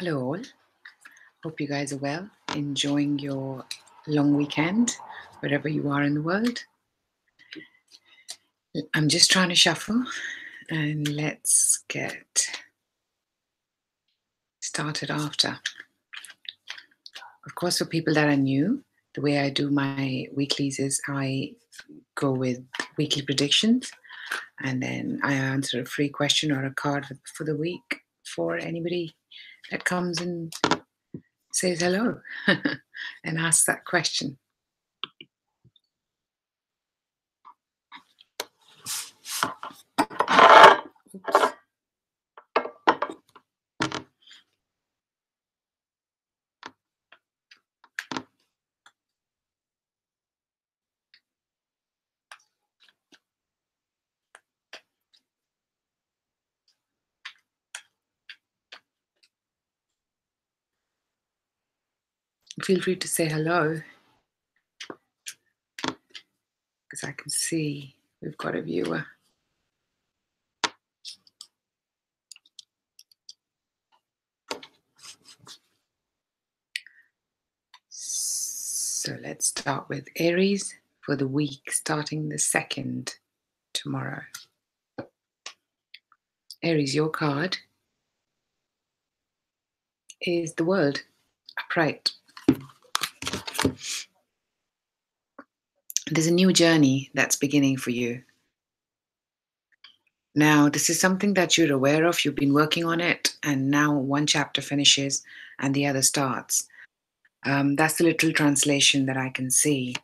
Hello all. Hope you guys are well, enjoying your long weekend, wherever you are in the world. I'm just trying to shuffle and let's get started after. Of course, for people that are new, the way I do my weeklies is I go with weekly predictions and then I answer a free question or a card for the week for anybody that comes and says hello and asks that question. Oops. Feel free to say hello because I can see we've got a viewer. So let's start with Aries for the week starting the 2nd tomorrow. Aries, your card is the World, upright. There's a new journey that's beginning for you. Now, this is something that you're aware of, you've been working on it, and now one chapter finishes and the other starts. That's the literal translation that I can see.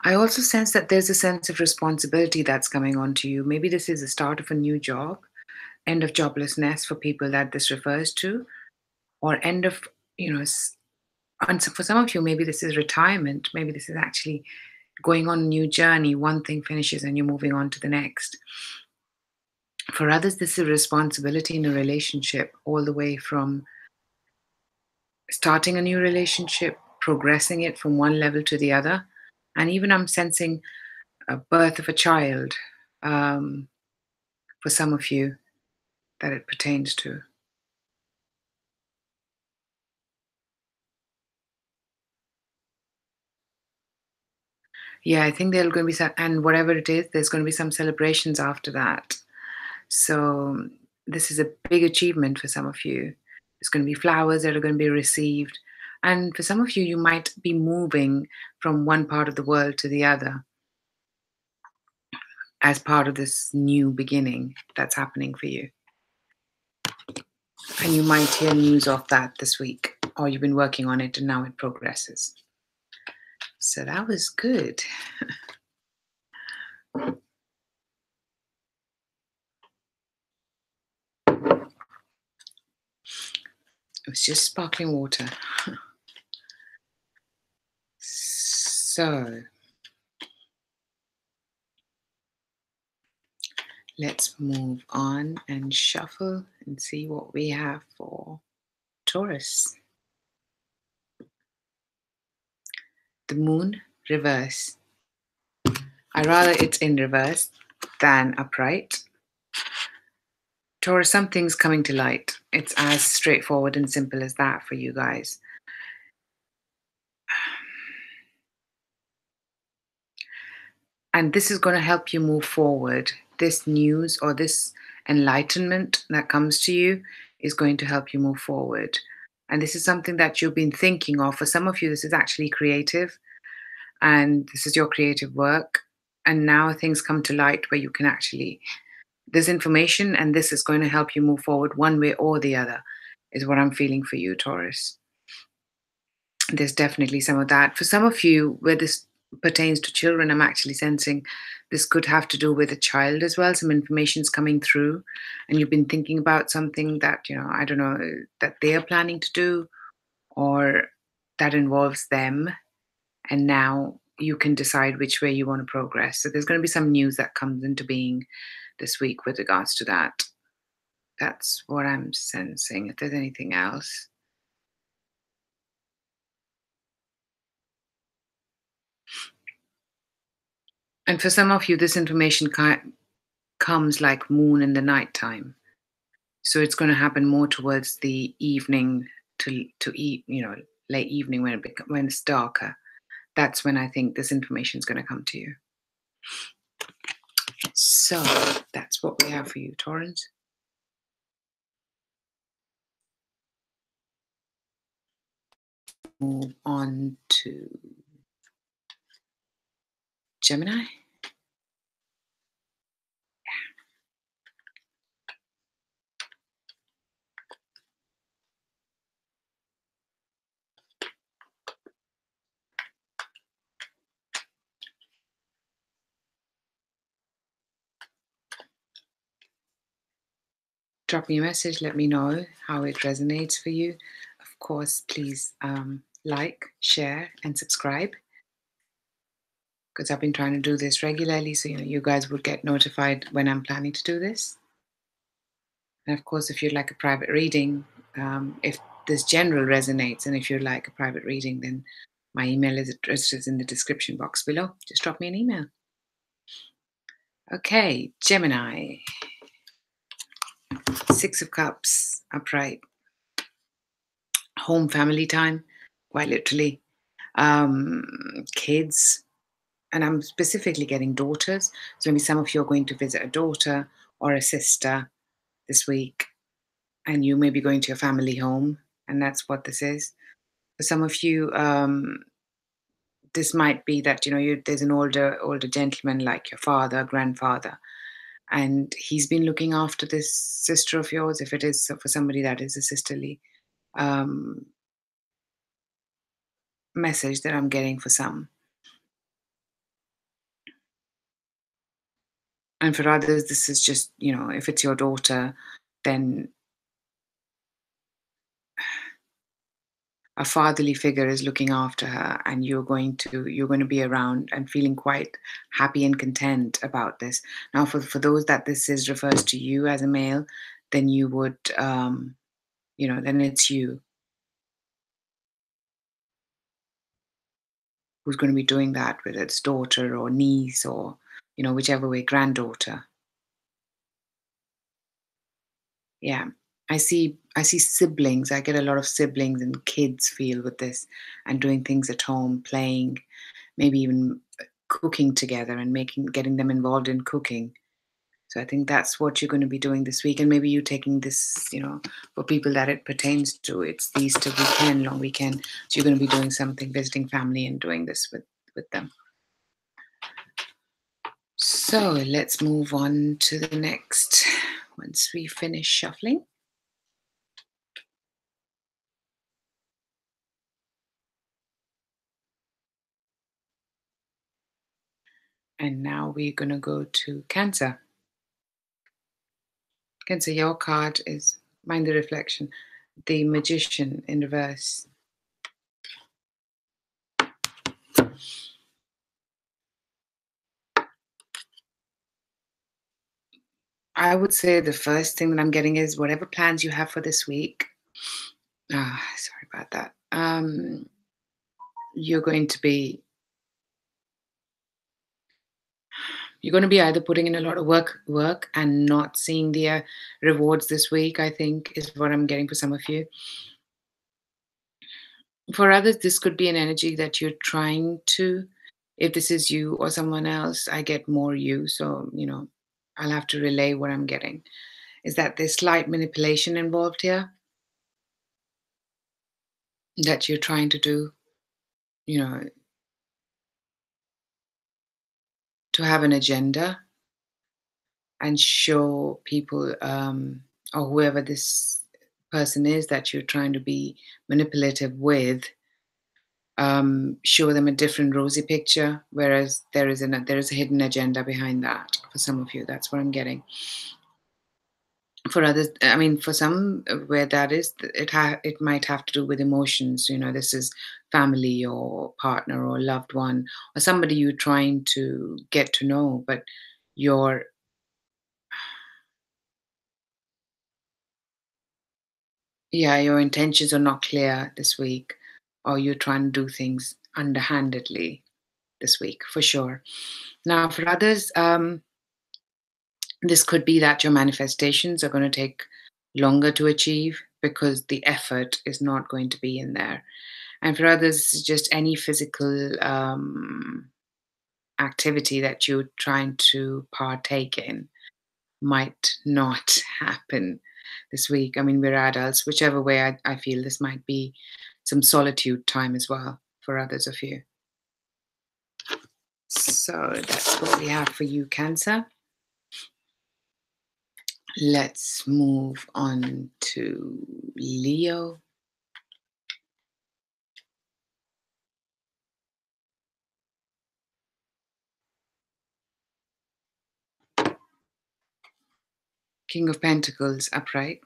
I also sense that there's a sense of responsibility that's coming onto you. Maybe this is the start of a new job, end of joblessness for people that this refers to, or end of, and so for some of you, maybe this is retirement. Maybe this is actually going on a new journey. One thing finishes and you're moving on to the next. For others, this is responsibility in a relationship, all the way from starting a new relationship, progressing it from one level to the other. And even I'm sensing a birth of a child for some of you that it pertains to. Yeah, I think there's going to be some, and whatever it is, there's going to be some celebrations after that. So this is a big achievement for some of you. There's going to be flowers that are going to be received. And for some of you, you might be moving from one part of the world to the other as part of this new beginning that's happening for you. And you might hear news of that this week, or you've been working on it and now it progresses. So that was good. It was just sparkling water. So let's move on and shuffle and see what we have for Taurus. The moon reverse. I rather it's in reverse than upright. Taurus, something's coming to light. It's as straightforward and simple as that for you guys. And this is going to help you move forward. This news or this enlightenment that comes to you is going to help you move forward. And this is something that you've been thinking of. For some of you, this is actually creative, and this is your creative work. And now things come to light where you can actually, there's information, and this is going to help you move forward one way or the other, is what I'm feeling for you, Taurus. There's definitely some of that. For some of you, where this pertains to children, I'm actually sensing this could have to do with a child as well. Some information's coming through, and you've been thinking about something that, I don't know, that they are planning to do or that involves them. And now you can decide which way you want to progress. So there's going to be some news that comes into being this week with regards to that. That's what I'm sensing. If there's anything else. And for some of you, this information comes like moon in the nighttime. So it's going to happen more towards the evening to eat, late evening when when it's darker. That's when I think this information is going to come to you. So that's what we have for you, Taurus. Move on to Gemini. Drop me a message. Let me know how it resonates for you. Of course, please like, share, and subscribe because I've been trying to do this regularly, so you guys will get notified when I'm planning to do this. And of course, if you'd like a private reading, if this general resonates, and if you'd like a private reading, then my email address is in the description box below. Just drop me an email. Okay, Gemini. Six of Cups, upright. Home family time, quite literally. Kids, and I'm specifically getting daughters. So maybe some of you are going to visit a daughter or a sister this week, and you may be going to your family home, and that's what this is. For some of you, this might be that there's an older gentleman like your father, grandfather, and he's been looking after this sister of yours. If it is for somebody, that is a sisterly um, message that I'm getting for some. And for others, this is just, if it's your daughter, then a fatherly figure is looking after her, and you're going to be around and feeling quite happy and content about this. Now, for those that this is refers to you as a male, then you would, then it's you who's going to be doing that, whether it's daughter or niece or, whichever way, granddaughter. Yeah. I see siblings. I get a lot of siblings and kids feel with this, and doing things at home, playing, maybe even cooking together and getting them involved in cooking. So I think that's what you're going to be doing this week. And maybe you taking this, for people that it pertains to, it's the Easter weekend, long weekend. So you're going to be doing something, visiting family and doing this with them. So let's move on to the next once we finish shuffling. And now we're going to go to Cancer. Cancer, your card is Mind the Reflection, the Magician in reverse. I would say the first thing that I'm getting is whatever plans you have for this week. Sorry about that. You're going to be either putting in a lot of work and not seeing the rewards this week, I think is what I'm getting for some of you. For others, this could be an energy that you're trying to, if this is you or someone else, I get more you. So, I'll have to relay what I'm getting. Is that there's slight manipulation involved here that you're trying to do, you know, to have an agenda and show people, or whoever this person is that you're trying to be manipulative with, show them a different rosy picture, whereas there is a hidden agenda behind that. For some of you, that's what I'm getting. For others, I mean, for some, where that is, it might have to do with emotions. This is family or partner or loved one or somebody you're trying to get to know, but your your intentions are not clear this week, or you're trying to do things underhandedly. this week for sure. Now, for others, this could be that your manifestations are going to take longer to achieve because the effort is not going to be in there. And for others, it's just any physical activity that you're trying to partake in might not happen this week. I mean, we're adults. Whichever way, I feel this might be some solitude time as well for others of you. So that's what we have for you, Cancer. Let's move on to Leo. King of Pentacles upright.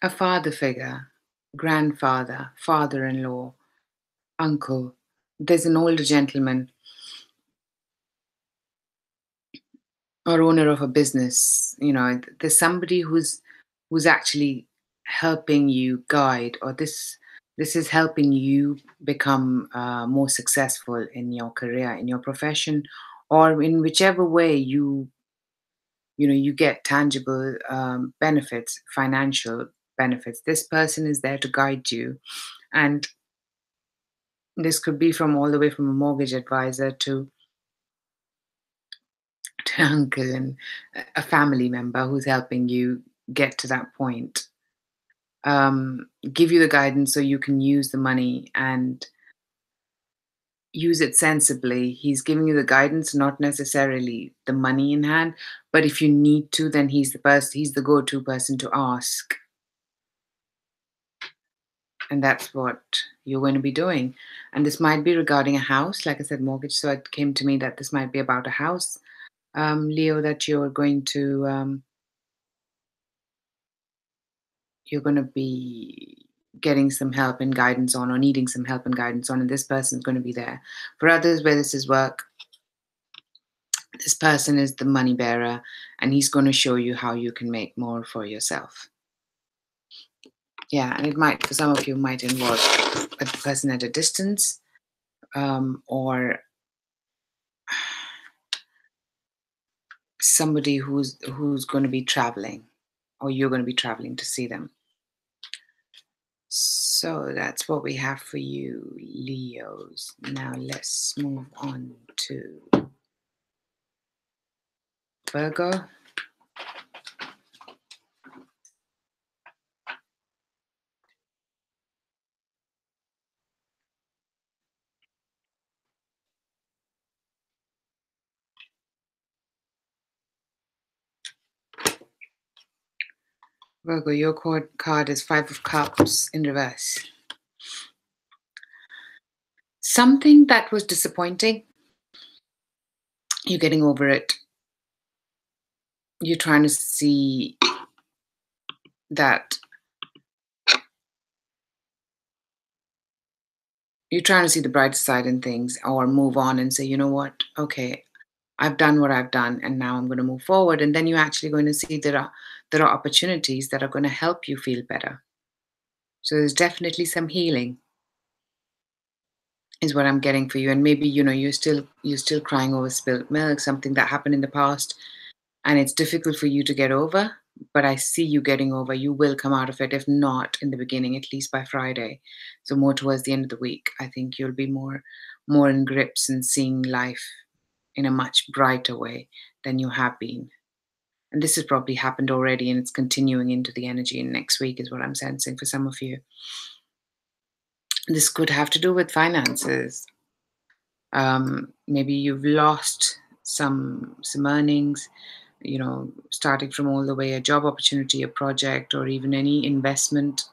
A father figure, grandfather, father in law, uncle. There's an older gentleman or owner of a business. There's somebody who's actually helping you guide, or this is helping you become more successful in your career, in your profession, or in whichever way you get tangible benefits, financial benefits. This person is there to guide you, and this could be from all the way from a mortgage advisor to uncle and a family member who's helping you get to that point. Give you the guidance so you can use the money and use it sensibly. He's giving you the guidance, not necessarily the money in hand, but if you need to, then he's the go-to person to ask. And that's what you're going to be doing. And this might be regarding a house, like I said, mortgage. So it came to me that this might be about a house, Leo, that you're going to be getting some help and guidance on, or needing some help and guidance on, and this person's going to be there. For others, where this is work, this person is the money bearer, and he's going to show you how you can make more for yourself. Yeah, and it might, for some of you, might involve a person at a distance, or somebody who's going to be traveling, or you're going to be traveling to see them. So that's what we have for you, Leos. Now let's move on to Virgo. Virgo, your card is Five of Cups in reverse. Something that was disappointing, you're getting over it. You're trying to see that. You're trying to see the bright side in things, or move on and say, you know what, okay, I've done what I've done, and now I'm going to move forward. And then you're actually going to see there are opportunities that are going to help you feel better. So there's definitely some healing, is what I'm getting for you. And maybe you're still crying over spilled milk, something that happened in the past, and it's difficult for you to get over. But I see you getting over. You will come out of it, if not in the beginning, at least by Friday. So more towards the end of the week, I think you'll be more in grips and seeing life in a much brighter way than you have been. And this has probably happened already, and it's continuing into the energy in next week, is what I'm sensing for some of you. This could have to do with finances. Maybe you've lost some earnings, starting from all the way a job opportunity, a project, or even any investment,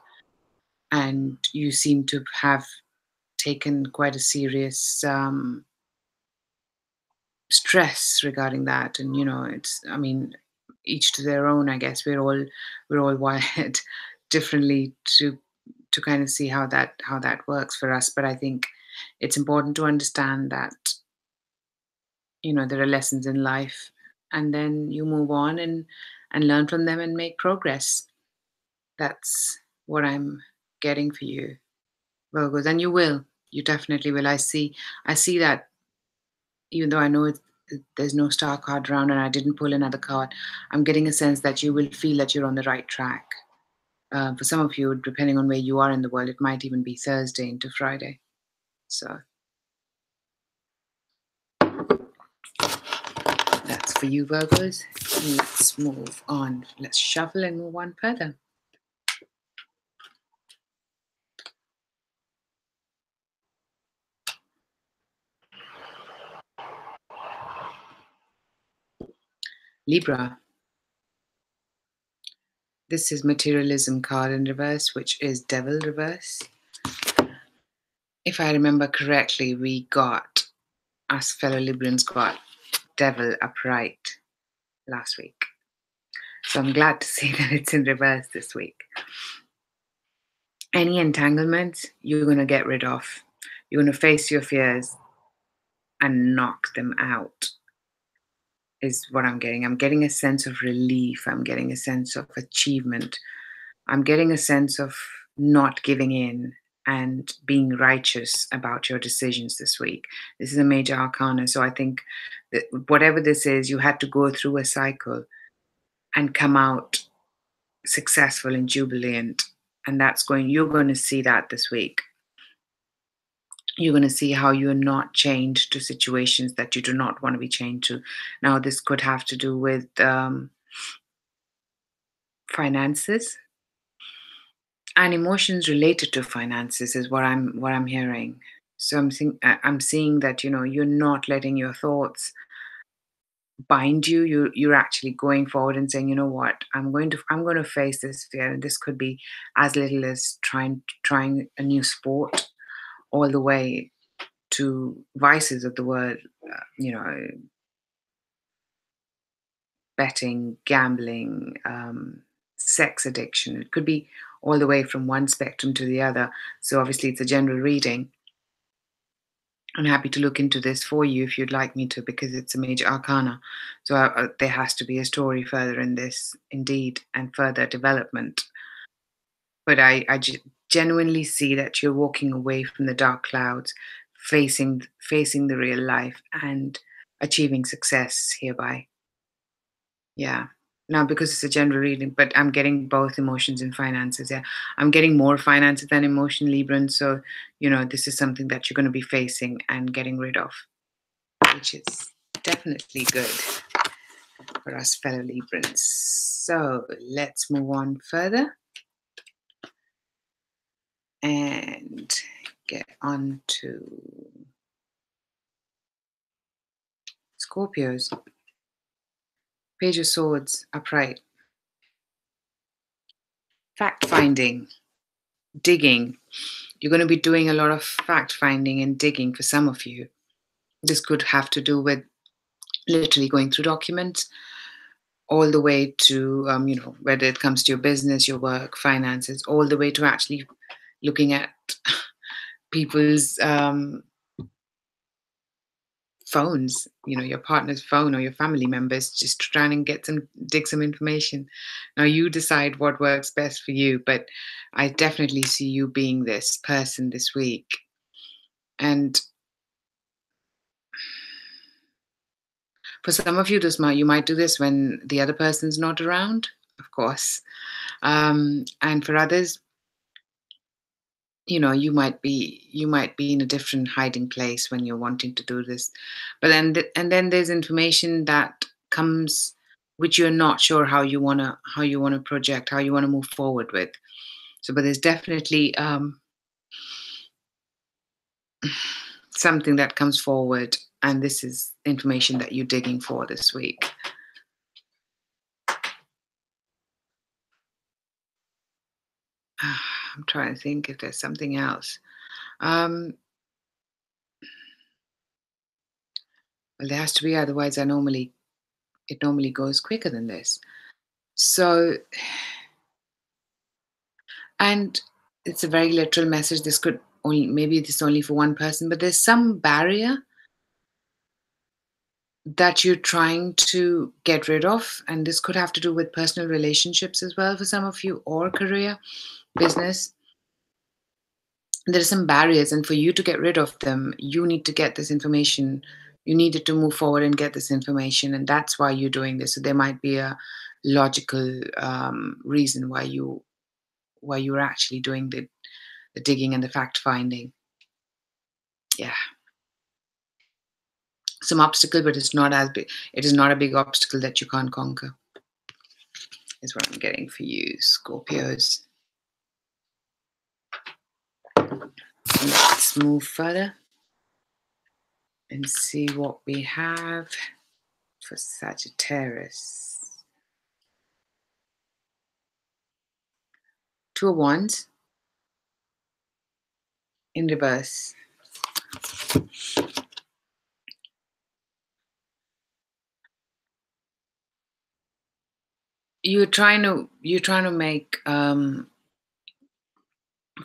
and you seem to have taken quite a serious stress regarding that. And I mean, each to their own, I guess. We're all wired differently to kind of see how that works for us. But I think it's important to understand that there are lessons in life, and then you move on and learn from them and make progress. That's what I'm getting for you, Virgos, and you will. You definitely will. I see that, even though I know there's no star card around and I didn't pull another card. I'm getting a sense that you will feel that you're on the right track. For some of you, depending on where you are in the world, it might even be Thursday into Friday. So that's for you, Virgos. Let's move on. Let's shuffle and move on further. Libra. This is materialism card in reverse, which is devil reverse. If I remember correctly, us fellow Librans got devil upright last week. So I'm glad to see that it's in reverse this week. Any entanglements you're going to get rid of. You're going to face your fears and knock them out, is what I'm getting. I'm getting a sense of relief. I'm getting a sense of achievement. I'm getting a sense of not giving in and being righteous about your decisions this week. This is a major arcana. So I think that whatever this is, you had to go through a cycle and come out successful and jubilant. And you're going to see that this week. You're going to see how you're not chained to situations that you do not want to be chained to. Now, this could have to do with finances and emotions related to finances, is what I'm hearing. So I'm seeing that you're not letting your thoughts bind you. You're actually going forward and saying, you know what, I'm going to face this fear, and this could be as little as trying a new sport, all the way to vices of the word, betting, gambling, sex addiction. It could be all the way from one spectrum to the other. So obviously, it's a general reading. I'm happy to look into this for you if you'd like me to, because it's a major arcana. So there has to be a story further in this, indeed, and further development. But I genuinely see that you're walking away from the dark clouds, facing the real life, and achieving success hereby. Yeah. Now, because it's a general reading, but I'm getting both emotions and finances. Yeah. I'm getting more finances than emotion, Libran. So, this is something that you're going to be facing and getting rid of, which is definitely good for us fellow Librans. So let's move on further and get on to Scorpios. Page of Swords, upright. Fact finding, digging. You're going to be doing a lot of fact finding and digging for some of you. This could have to do with literally going through documents, all the way to, whether it comes to your business, your work, finances, all the way to actually looking at people's phones, your partner's phone or your family members, just trying to dig some information. Now you decide what works best for you, but I definitely see you being this person this week. And for some of you, you might do this when the other person's not around, of course. And for others, you might be in a different hiding place when you're wanting to do this. But then there's information that comes which you're not sure how you wanna project, how you wanna move forward with. So, but there's definitely something that comes forward, and this is information that you're digging for this week. I'm trying to think if there's something else. Um, well, there has to be, otherwise it normally goes quicker than this. So, and it's a very literal message. This could only, maybe this is only for one person, but there's some barrier that you're trying to get rid of. And this could have to do with personal relationships as well for some of you, or career, business. There are some barriers, and for you to get rid of them, you need to get this information. You needed to move forward and get this information, and that's why you're doing this. So there might be a logical reason why you're actually doing the digging and the fact finding. Yeah, some obstacle, but it's not as big. It is not a big obstacle that you can't conquer. Is what I'm getting for you, Scorpios. Let's move further and see what we have for Sagittarius. Two of Wands in reverse. You're trying to make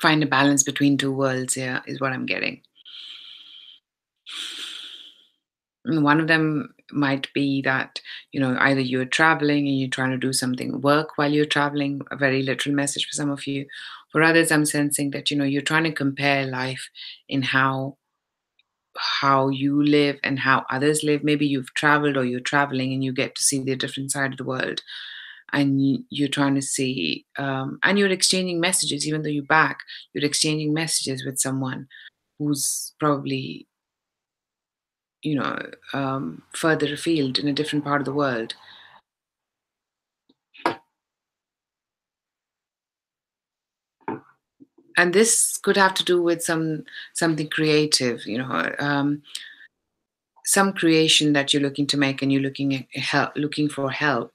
find a balance between two worlds here, is what I'm getting. And one of them might be that, either you're traveling and you're trying to do something, work while you're traveling, a very literal message for some of you. For others, I'm sensing that, you're trying to compare life in how you live and how others live. Maybe you've traveled or you're traveling and you get to see the different side of the world. And you're trying to see, and you're exchanging messages, even though you're back, you're exchanging messages with someone who's probably, further afield in a different part of the world. And this could have to do with something creative, some creation that you're looking to make, and you're looking for help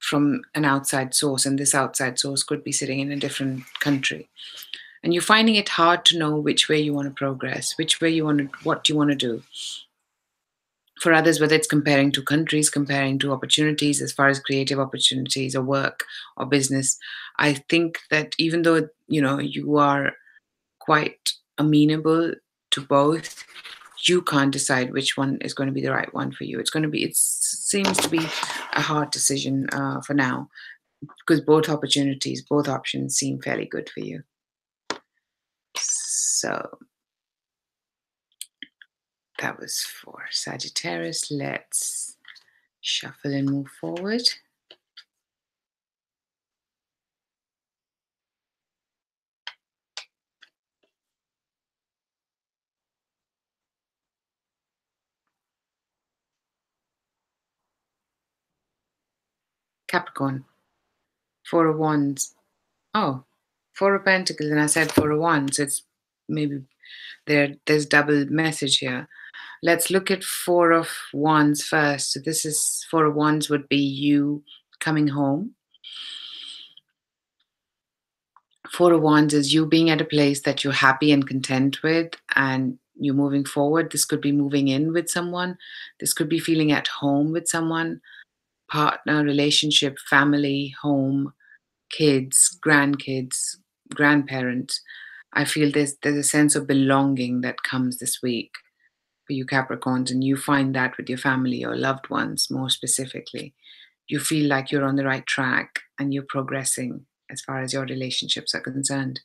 from an outside source, and this outside source could be sitting in a different country, and you're finding it hard to know which way you want to progress, which way you want to what you want to do. For others, whether it's comparing to countries, comparing to opportunities as far as creative opportunities or work or business, I think that even though you are quite amenable to both, you can't decide which one is going to be the right one for you. It seems to be a hard decision for now, because both options seem fairly good for you. So that was for Sagittarius. Let's shuffle and move forward. Capricorn, Four of Wands. Oh, Four of Pentacles, and I said Four of Wands. It's maybe there's double message here. Let's look at Four of Wands first. So this is Four of Wands would be you coming home. Four of Wands is you being at a place that you're happy and content with, and you're moving forward. This could be moving in with someone. This could be feeling at home with someone, partner, relationship, family, home, kids, grandkids, grandparents. I feel there's a sense of belonging that comes this week for you Capricorns, and you find that with your family or loved ones more specifically. You feel like you're on the right track and you're progressing as far as your relationships are concerned.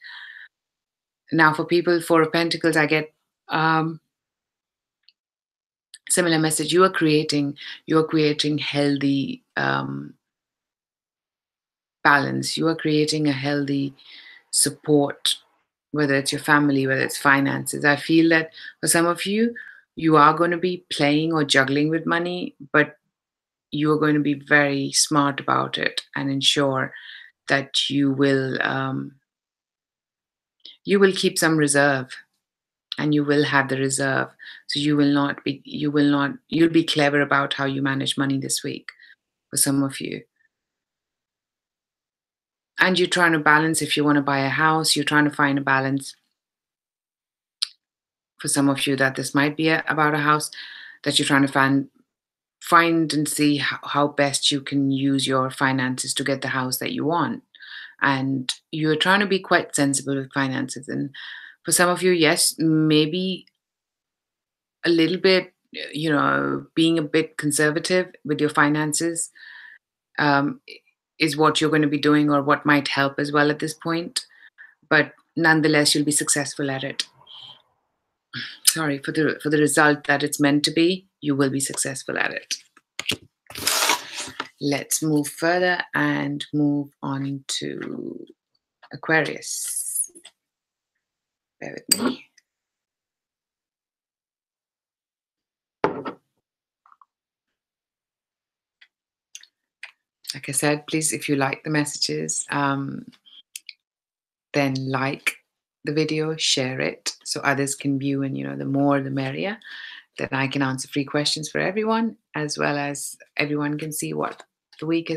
Now, for people, Four of Pentacles, I get similar message. You are creating healthy balance. You are creating a healthy support, whether it's your family, whether it's finances. I feel that for some of you, you are going to be playing or juggling with money, but you are going to be very smart about it and ensure that you will keep some reserve, and you will have the reserve. So you'll be clever about how you manage money this week for some of you. And you're trying to balance, if you want to buy a house, you're trying to find a balance for some of you, that this might be about a house that you're trying to find and see how best you can use your finances to get the house that you want. And you're trying to be quite sensible with finances. And for some of you, yes, maybe a little bit being a bit conservative with your finances um, is what you're going to be doing, or what might help as well at this point. But nonetheless, you'll be successful at it. Sorry, for the result that it's meant to be, you will be successful at it. Let's move further and move on to Aquarius. Bear with me. Like I said, please, if you like the messages, then like the video, share it so others can view, and the more the merrier. Then I can answer free questions for everyone, as well as everyone can see what the week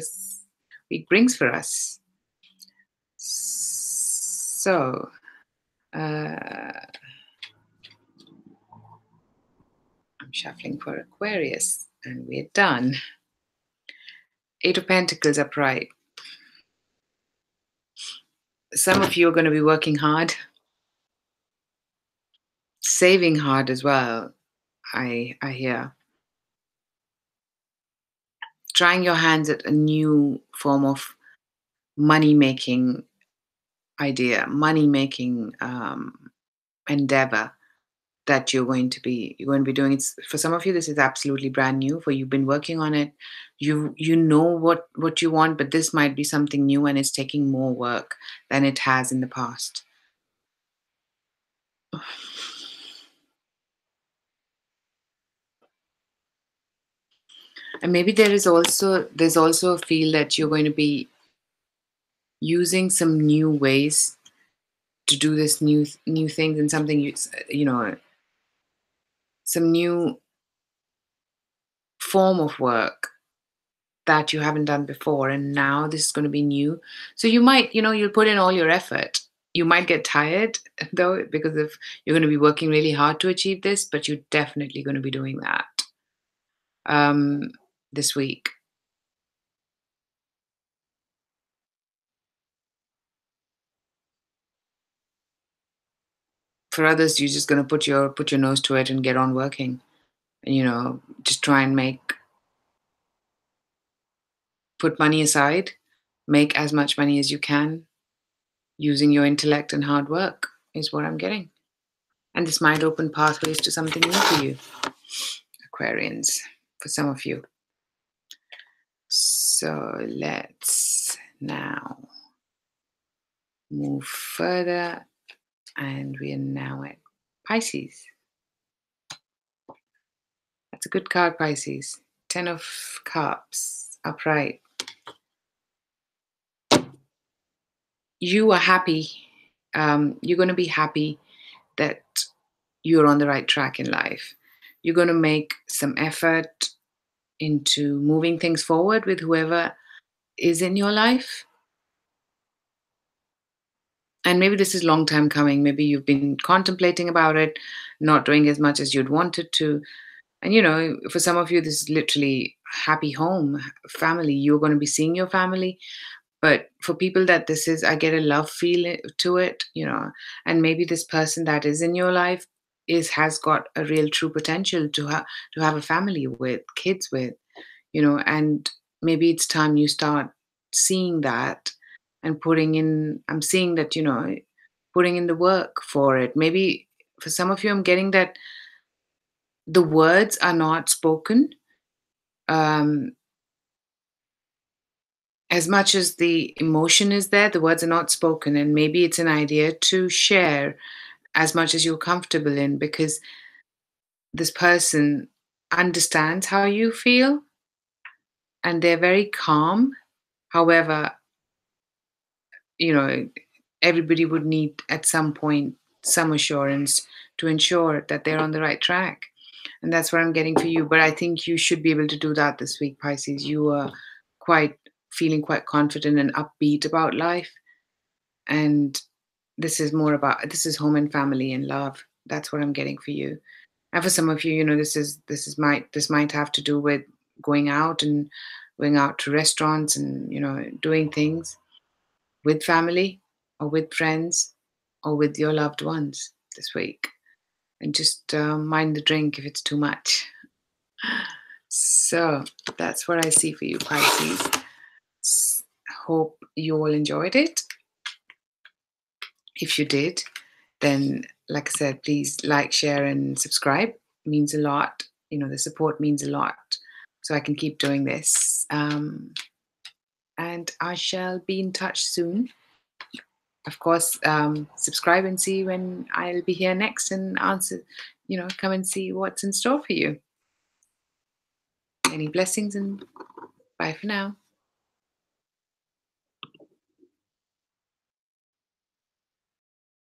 brings for us. So, I'm shuffling for Aquarius, and we're done. Eight of Pentacles upright. Some of you are going to be working hard, saving hard as well. I hear. Trying your hands at a new form of money making idea, money making endeavor that you're going to be doing. It's for some of you, this is absolutely brand new. For you've been working on it, you know what you want, but this might be something new, and it's taking more work than it has in the past. And maybe there's also a feel that you're going to be using some new ways to do this new things, and something some new form of work that you haven't done before, and now this is going to be new. So you might, you'll put in all your effort. You might get tired though, because if you're going to be working really hard to achieve this, but you're definitely going to be doing that um, this week. For others, you're just going to put your nose to it and get on working, and just try and put money aside, make as much money as you can using your intellect and hard work is what I'm getting. And this might open pathways to something new for you, Aquarians, for some of you. So let's now move further, and we are now at Pisces. That's a good card, Pisces. 10 of Cups, upright. You are happy. You're going to be happy that you're on the right track in life. You're going to make some effort into moving things forward with whoever is in your life. And maybe this is long time coming. Maybe you've been contemplating about it, not doing as much as you'd wanted to. And for some of you, this is literally happy home, family. You're going to be seeing your family. But for people that this is, I get a love feel to it, and maybe this person that is in your life has got a real true potential to have a family with, kids with, and maybe it's time you start seeing that and putting in. I'm seeing that, putting in the work for it. Maybe for some of you, I'm getting that the words are not spoken. Um, as much as the emotion is there, the words are not spoken. And maybe it's an idea to share as much as you're comfortable in, because this person understands how you feel and they're very calm. However, you know, everybody would need at some point some assurance to ensure that they're on the right track. And that's what I'm getting for you. But I think you should be able to do that this week, Pisces. You are feeling quite confident and upbeat about life. And this is home and family and love. That's what I'm getting for you. And for some of you, this might have to do with going out and going out to restaurants and doing things with family or with friends or with your loved ones this week. And just mind the drink if it's too much. So that's what I see for you, Pisces. Hope you all enjoyed it. If you did, then like I said, please like, share, and subscribe. It means a lot. The support means a lot. So I can keep doing this. And I shall be in touch soon. Of course, subscribe and see when I'll be here next and answer, come and see what's in store for you. Many blessings and bye for now.